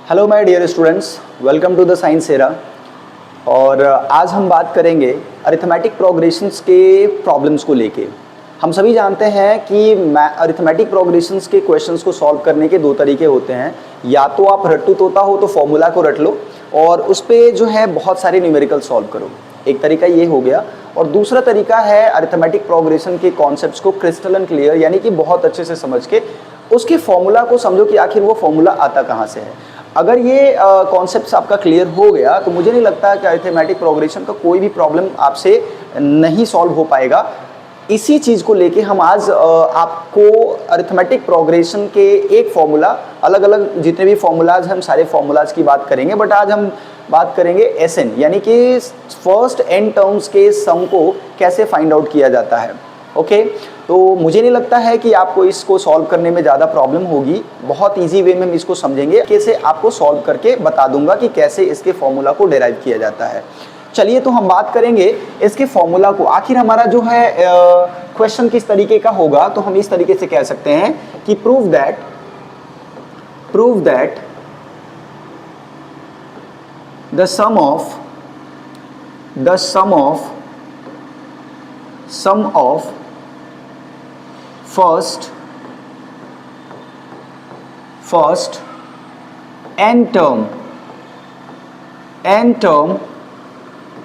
Hello my dear students, welcome to the science era. और आज हम बात करेंगे अरिथमेटिक प्रोग्रेशंस के प्रॉब्लम्स को लेके। हम सभी जानते हैं कि अरिथमेटिक प्रोग्रेशंस के क्वेश्चंस को सॉल्व करने के दो तरीके होते हैं। या तो आप रट्टू तोता हो तो फॉर्मूला को रट लो और उस पर जो है बहुत सारे न्यूमेरिकल सॉल्व करो, एक तरीका ये हो गया। और दूसरा तरीका है अरिथमेटिक प्रोग्रेशन के कॉन्सेप्ट्स को क्रिस्टल एंड क्लियर यानी कि बहुत अच्छे से समझ के उसके फॉर्मूला को समझो कि आखिर वो फॉर्मूला आता कहाँ से है। अगर ये कॉन्सेप्ट्स आपका क्लियर हो गया तो मुझे नहीं लगता कि अरिथमेटिक प्रोग्रेशन का कोई भी प्रॉब्लम आपसे नहीं सॉल्व हो पाएगा। इसी चीज़ को लेके हम आज आपको अरिथमेटिक प्रोग्रेशन के एक फॉर्मूला, अलग अलग जितने भी फॉर्मूलाज हम सारे फॉर्मूलाज की बात करेंगे, बट आज हम बात करेंगे एसएन यानी कि फर्स्ट एन टर्म्स के सम को कैसे फाइंड आउट किया जाता है। ओके, तो मुझे नहीं लगता है कि आपको इसको सॉल्व करने में ज़्यादा प्रॉब्लम होगी। बहुत इजी वे में हम इसको समझेंगे, कैसे आपको सॉल्व करके बता दूंगा कि कैसे इसके फॉर्मूला को डिराइव किया जाता है। चलिए तो हम बात करेंगे इसके फॉर्मूला को। आखिर हमारा जो है क्वेश्चन किस तरीके का होगा, तो हम इस तरीके से कह सकते हैं कि prove that the sum of first n term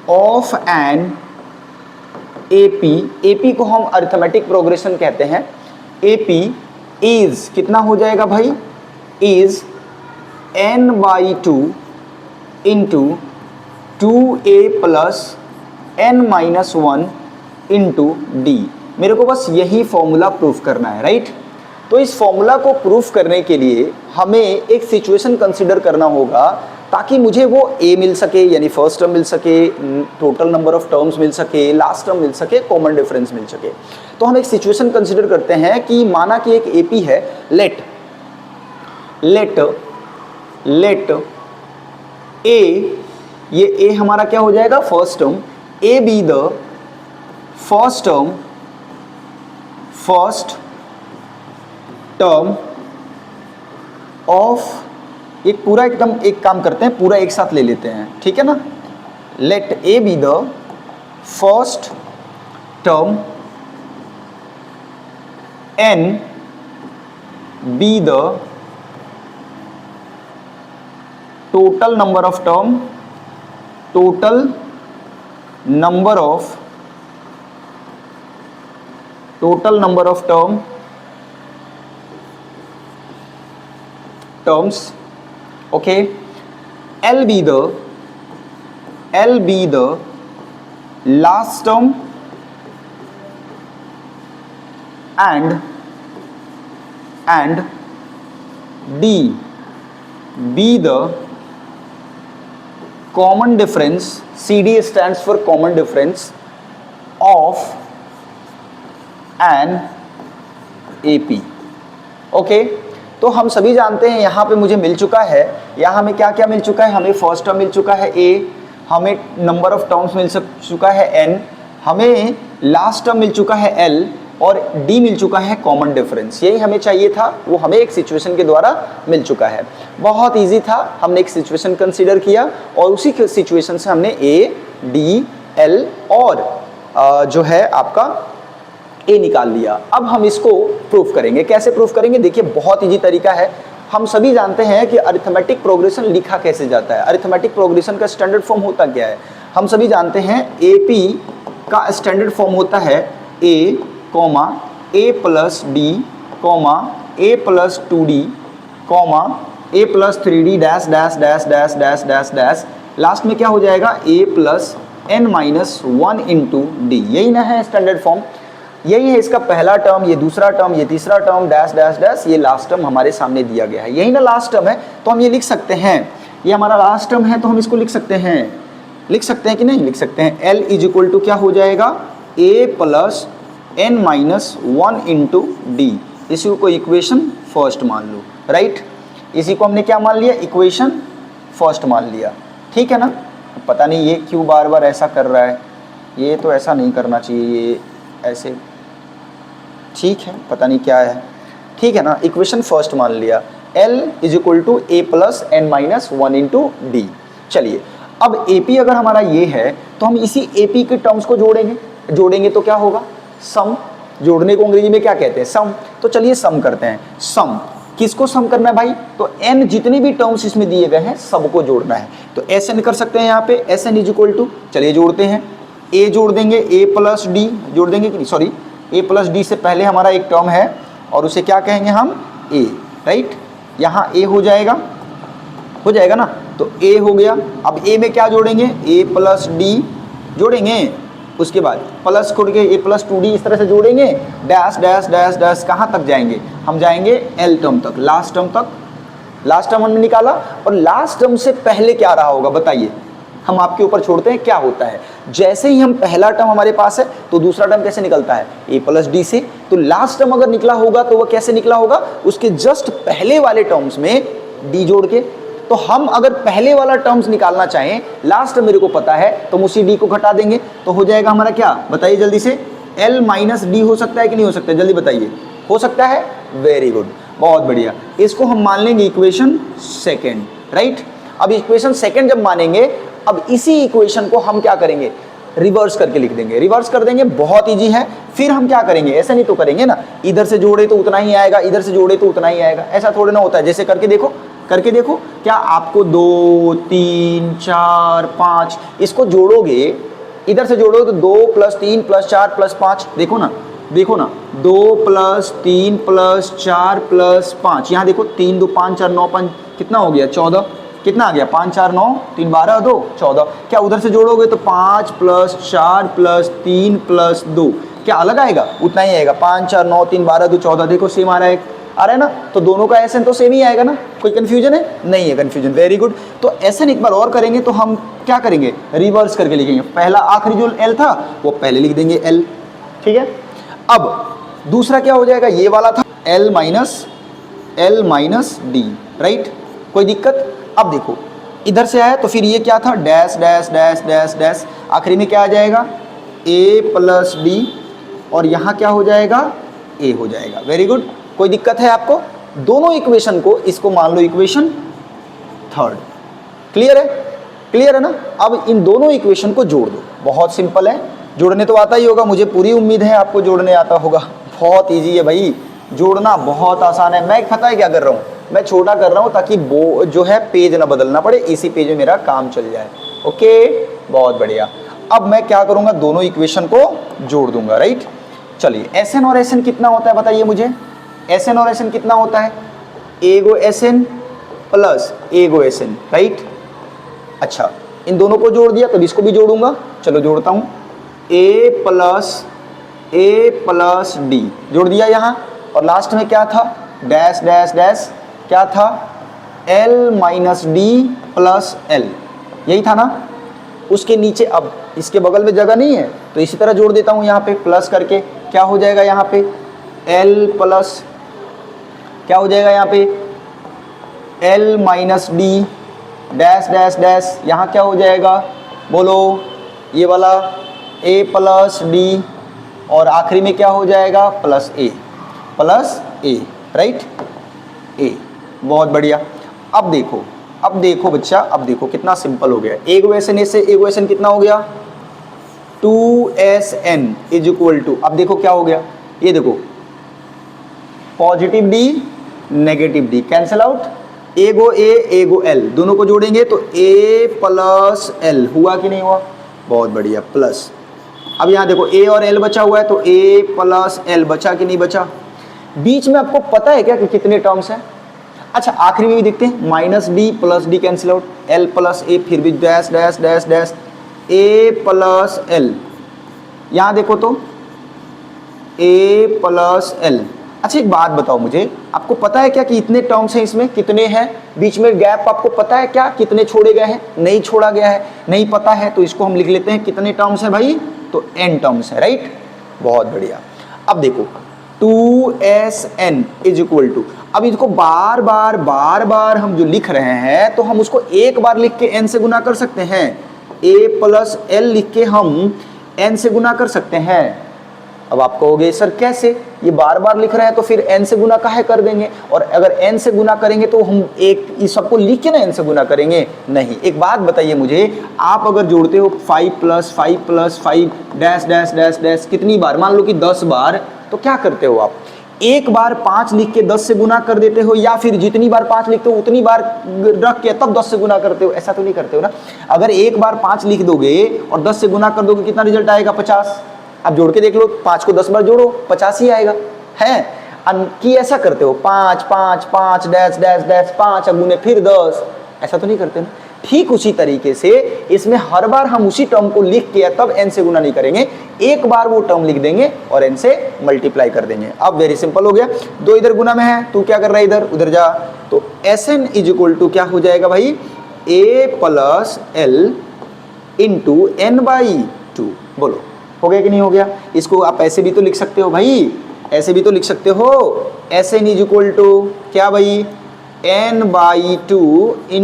of an AP को हम अरिथमेटिक प्रोग्रेशन कहते हैं। AP is कितना हो जाएगा भाई, is n/2 into 2a plus n-1 into d। मेरे को बस यही फॉर्मूला प्रूफ करना है, राइट। तो इस फॉर्मूला को प्रूफ करने के लिए हमें एक सिचुएशन कंसिडर करना होगा ताकि मुझे वो ए मिल सके यानी फर्स्ट टर्म मिल सके, टोटल नंबर ऑफ टर्म्स मिल सके, लास्ट टर्म मिल सके, कॉमन डिफरेंस मिल सके। तो हम एक सिचुएशन कंसिडर करते हैं कि माना कि एक एपी है। लेट ए, ये ए हमारा क्या हो जाएगा, first term. A be the first term of, एक पूरा एकदम एक काम करते हैं, पूरा एक साथ ले लेते हैं, ठीक है ना। Let A be the first term, N be the total number of term, total number of terms, okay। L be the last term and D be the common difference, CD stands for common difference of an AP, okay। तो हम सभी जानते हैं यहाँ पे मुझे मिल चुका है, यहाँ हमें क्या क्या मिल चुका है, हमें फर्स्ट टर्म मिल चुका है ए, हमें नंबर ऑफ टर्म्स मिल चुका है एन, हमें लास्ट टर्म मिल चुका है एल और डी मिल चुका है कॉमन डिफरेंस। यही हमें चाहिए था, वो हमें एक सिचुएशन के द्वारा मिल चुका है। बहुत इजी था, हमने एक सिचुएशन कंसीडर किया और उसी सिचुएशन से हमने ए, डी, एल और जो है आपका ए निकाल लिया। अब हम इसको प्रूफ करेंगे। कैसे प्रूफ करेंगे, देखिए बहुत इजी तरीका है। हम सभी जानते हैं कि अरिथमेटिक प्रोग्रेशन लिखा कैसे जाता है, अरिथमेटिक प्रोग्रेशन का स्टैंडर्ड फॉर्म होता क्या है। हम सभी जानते हैं एपी का स्टैंडर्ड फॉर्म होता है a comma a plus d comma a plus 2d comma a plus 3d dash dash dash dash dash dash dash, last में क्या हो जाएगा ए प्लस n-1 इंटू डी। यही ना है स्टैंडर्ड फॉर्म, यही है इसका पहला टर्म, ये दूसरा टर्म, ये तीसरा टर्म, डैश डैश डैश, ये लास्ट टर्म हमारे सामने दिया गया है। यही ना लास्ट टर्म है, तो हम ये लिख सकते हैं, ये हमारा लास्ट टर्म है तो हम इसको लिख सकते हैं कि नहीं, लिख सकते हैं। L इज इक्वल टू क्या हो जाएगा, a plus n-1 into D. इसी को इक्वेशन फर्स्ट मान लो, राइट। इसी को हमने क्या मान लिया, इक्वेशन फर्स्ट मान लिया, ठीक है ना। पता नहीं ये क्यों बार बार ऐसा कर रहा है, ये तो ऐसा नहीं करना चाहिए, ये ऐसे ठीक है, पता नहीं क्या है, ठीक है ना। इक्वेशन फर्स्ट मान लिया। L is equal to A plus N minus one into D. चलिए अब AP अगर हमारा ये है तो हम इसी AP के टर्म्स को जोड़ेंगे तो क्या होगा, सम। जोड़ने को अंग्रेजी में क्या कहते हैं, सम। तो चलिए सम करते हैं। सम किसको सम करना है भाई, तो n जितने भी टर्म्स इसमें दिए गए हैं सबको जोड़ना है। तो Sn कर सकते हैं यहाँ पे, Sn इज इक्वल टू, चलिए जोड़ते हैं। A जोड़ देंगे, A प्लस डी जोड़ देंगे कि नहीं, सॉरी A प्लस डी से पहले हमारा एक टर्म है और उसे क्या कहेंगे हम, A, राइट। यहाँ A हो जाएगा ना, तो A हो गया। अब A में क्या जोड़ेंगे, A प्लस डी जोड़ेंगे, उसके बाद प्लस छोड़ के A प्लस 2D इस तरह से जोड़ेंगे, डैश डैश डैश डैश कहाँ तक जाएंगे, हम जाएंगे L टर्म तक, लास्ट टर्म तक। लास्ट टर्म हमने निकाला और लास्ट टर्म से पहले क्या रहा होगा बताइए, हम आपके ऊपर छोड़ते हैं क्या होता है। जैसे ही हम पहला टर्म हमारे पास है तो दूसरा टर्म कैसे निकलता है, A प्लस डी से। तो लास्ट टर्म अगर निकला होगा तो वह कैसे निकला होगा, उसके जस्ट पहले वाले टर्म्स में D जोड़ के। तो हम अगर पहले वाला टर्म्स निकालना चाहें, लास्ट मेरे को पता है तो हम उसी D को घटा देंगे, तो हो जाएगा हमारा क्या, बताइए जल्दी से, L माइनस डी हो सकता है कि नहीं हो सकता है, जल्दी बताइए। हो सकता है, वेरी गुड, बहुत बढ़िया। इसको हम मान लेंगे इक्वेशन सेकेंड, राइट। अब इक्वेशन सेकेंड जब मानेंगे, अब इसी इक्वेशन को हम क्या करेंगे, रिवर्स करके लिख देंगे। रिवर्स कर देंगे, बहुत इजी है। फिर हम क्या करेंगे, ऐसा नहीं तो करेंगे ना, इधर से जोड़े तो उतना ही आएगा, इधर से जोड़े तो उतना ही आएगा, ऐसा थोड़ी ना होता है। जैसे करके देखो, क्या आपको 2 3 4 5 इसको जोड़ोगे, इधर से जोड़ोगे तो 2 प्लस 3 प्लस 4 प्लस 5, देखो ना 2 प्लस 3 प्लस 4 प्लस 5, यहाँ देखो 3 2 5 4 9 5 कितना हो गया, 14। कितना आ गया, 5 4 9 3 12 2 14। क्या उधर से जोड़ोगे तो 5 प्लस 4 प्लस 3 प्लस 2 क्या अलग आएगा, उतना ही आएगा, 5 4 9 3 12 2 14। देखो सेम आ रहा है ना, तो दोनों का एसएन तो सेम ही आएगा ना, कोई कंफ्यूजन है, नहीं है कंफ्यूजन, वेरी गुड। तो एसएन एक बार और करेंगे तो हम क्या करेंगे, रिवर्स करके लिखेंगे। पहला आखिरी जो एल था वो पहले लिख देंगे एल, ठीक है। अब दूसरा क्या हो जाएगा, ये वाला था एल माइनस डी, राइट, कोई दिक्कत। अब देखो इधर से आया तो फिर ये क्या था, dash dash dash dash dash, आखिरी में क्या आ जाएगा, ए प्लस डी, और यहाँ क्या हो जाएगा, ए हो जाएगा, वेरी गुड। कोई दिक्कत है आपको, दोनों इक्वेशन को, इसको मान लो इक्वेशन थर्ड, क्लियर है ना। अब इन दोनों इक्वेशन को जोड़ दो, बहुत सिंपल है, जोड़ने तो आता ही होगा, मुझे पूरी उम्मीद है आपको जोड़ने आता होगा। बहुत इजी है भाई, जोड़ना बहुत आसान है। मैं पता है क्या कर रहा हूँ, मैं छोटा कर रहा हूँ ताकि वो जो है पेज ना बदलना पड़े, इसी पेज में मेरा काम चल जाए। ओके, बहुत बढ़िया। अब मैं क्या करूँगा, दोनों इक्वेशन को जोड़ दूंगा, राइट। चलिए एसएन और एसएन कितना होता है बताइए मुझे, एसएन और एसएन कितना होता है, एगो एसएन प्लस एगो एसएन, राइट। अच्छा, इन दोनों को जोड़ दिया, तो इसको भी जोड़ूंगा, चलो जोड़ता हूँ, ए प्लस डी जोड़ दिया यहाँ, और लास्ट में क्या था, डैश डैश डैश, क्या था, L minus d plus L, यही था ना। उसके नीचे, अब इसके बगल में जगह नहीं है तो इसी तरह जोड़ देता हूँ यहाँ पे, प्लस करके क्या हो जाएगा यहाँ पे, एल प्लस क्या हो जाएगा यहाँ पे, L minus D dash dash dash, यहाँ क्या हो जाएगा, बोलो, ये वाला ए प्लस डी, और आखिरी में क्या हो जाएगा, प्लस ए, राइट, ए, बहुत बढ़िया। अब देखो बच्चा, अब देखो कितना सिंपल हो गया। एगो एसएन ए से एगो एसएन कितना हो गया, 2SN इज इक्वल टू, अब देखो क्या हो गया, ये देखो positive D negative D cancel out, एगो ए एगो एल, दोनों को जोड़ेंगे तो ए प्लस एल, हुआ कि नहीं हुआ, बहुत बढ़िया, प्लस। अब यहाँ देखो ए और एल बचा हुआ है तो ए प्लस एल बचा कि नहीं बचा। बीच में आपको पता है क्या कि कितने टर्म्स हैं, अच्छा आखिरी में भी देखते हैं, minus d plus d cancel out, L plus a, फिर भी dash dash dash dash, a plus L, यहाँ देखो तो ए प्लस एल। अच्छा एक बात बताओ मुझे, आपको पता है क्या कि इतने टर्म्स हैं, इसमें कितने हैं, बीच में गैप आपको पता है क्या, कितने छोड़े गए हैं, नहीं छोड़ा गया है, नहीं पता है तो इसको हम लिख लेते हैं, कितने टर्म्स हैं भाई, तो n टर्म्स है, राइट, बहुत बढ़िया। अब देखो 2SN इज इक्वल टू, अब इसको बार बार हम जो लिख रहे हैं तो हम उसको एक बार लिख के n से गुना कर सकते हैं, a प्लस एल लिख के हम n से गुना कर सकते हैं, अब आप कहोगे सर कैसे, ये बार बार लिख रहे हैं तो फिर n से गुना काहे कर देंगे, और अगर n से गुना करेंगे तो हम एक इस सबको लिख के ना n से गुना करेंगे, नहीं। एक बात बताइए मुझे, आप अगर जोड़ते हो 5 + 5 + 5 डैश डैश डैश डैश कितनी बार, मान लो कि 10 बार, तो क्या करते हो आप, एक बार 5 लिख के 10 से गुना कर देते हो, या फिर जितनी बार 5 लिखते हो उतनी बार रख के तब 10 से गुना करते हो, ऐसा तो नहीं करते हो ना। अगर एक बार 5 लिख दोगे और 10 से गुना कर दोगे, कितना रिजल्ट आएगा, 50। आप जोड़ के देख लो, 5 को 10 बार जोड़ो, 50 ही आएगा, है कि ऐसा करते हो 5 5 5 डैश डैश डैश 5 गुने फिर 10, ऐसा तो नहीं करते ना। ठीक उसी तरीके से इसमें हर बार हम उसी टर्म को लिख के तब n से गुना नहीं करेंगे, एक बार वो टर्म लिख देंगे और n से मल्टीप्लाई कर देंगे। अब वेरी सिंपल हो गया, 2 इधर गुना में है, तू क्या कर रहा है इधर, उधर जा, तो Sn = क्या हो जाएगा भाई, a + l × n/2। बोलो हो गया कि नहीं हो गया। इसको आप ऐसे भी तो लिख सकते हो भाई, ऐसे भी तो लिख सकते हो, Sn = क्या भाई, n/2 ×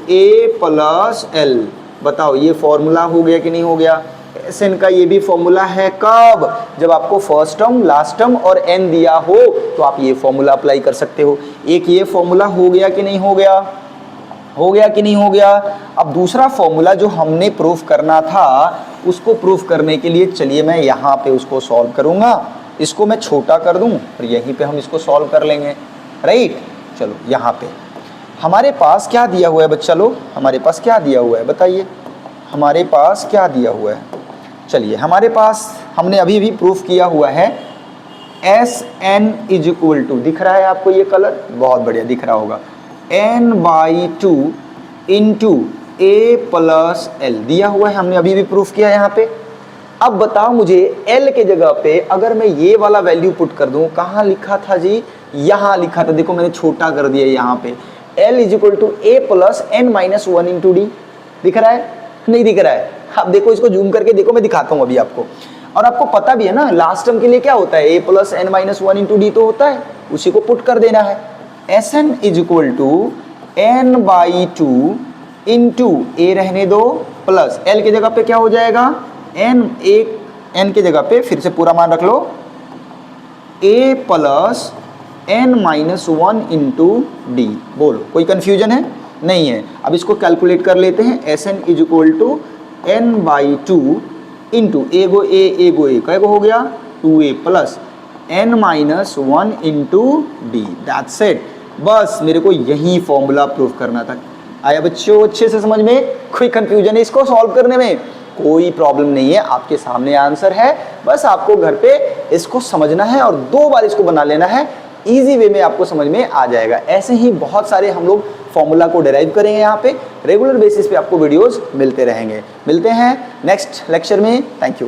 a + l। बताओ ये फॉर्मूला हो गया कि नहीं हो गया। Sn का ये भी फॉर्मूला है, कब, जब आपको फर्स्ट टर्म, लास्ट टर्म और n दिया हो तो आप ये फॉर्मूला अप्लाई कर सकते हो। एक ये फॉर्मूला हो गया कि नहीं हो गया, हो गया कि नहीं हो गया। अब दूसरा फॉर्मूला जो हमने प्रूफ करना था, उसको प्रूफ करने के लिए चलिए मैं यहाँ पे उसको सॉल्व करूँगा, इसको मैं छोटा कर दूँ और यहीं पे हम इसको सॉल्व कर लेंगे, राइट। चलो यहाँ पे हमारे पास क्या दिया हुआ है बच्चा लोग, हमारे पास क्या दिया हुआ है बताइए, हमारे पास क्या दिया हुआ है। चलिए हमारे पास, हमने अभी भी प्रूफ किया हुआ है, Sn = दिख रहा है आपको ये कलर, बहुत बढ़िया दिख रहा होगा, n/2 × a + l दिया हुआ है, हमने अभी भी प्रूफ किया है यहाँ पे। अब बताओ मुझे l के जगह पे अगर मैं ये वाला वैल्यू पुट कर दूं, कहाँ लिखा था जी, यहाँ लिखा था, देखो मैंने छोटा कर दिया यहाँ पे, l = a + n - 1 × d। दिख रहा है, नहीं दिख रहा है, आप देखो इसको जूम करके देखो, मैं दिखाता हूँ अभी आपको। और आपको पता भी है ना लास्ट टर्म के लिए क्या होता है, a + n - 1 × d तो होता है, उसी को पुट कर देना है। Sn = n/2 × a रहने दो प्लस l के जगह पे क्या हो जाएगा, n के जगह पे फिर से पूरा मान रख लो, a + n - 1 × d। बोलो कोई कंफ्यूजन है, नहीं है। अब इसको कैलकुलेट कर लेते हैं, Sn = n/2 × a go a क्या हो गया, 2a + n - 1 × d, that's it. बस मेरे को यही फॉर्मूला प्रूफ करना था। आया बच्चों अच्छे से समझ में, कोई कंफ्यूजन है इसको सॉल्व करने में, कोई प्रॉब्लम नहीं है, आपके सामने आंसर है, बस आपको घर पे इसको समझना है और 2 बार इसको बना लेना है, इजी वे में आपको समझ में आ जाएगा। ऐसे ही बहुत सारे हम लोग फॉर्मूला को डिराइव करेंगे, यहाँ पे रेगुलर बेसिस पे आपको वीडियोस मिलते रहेंगे। मिलते हैं नेक्स्ट लेक्चर में, थैंक यू।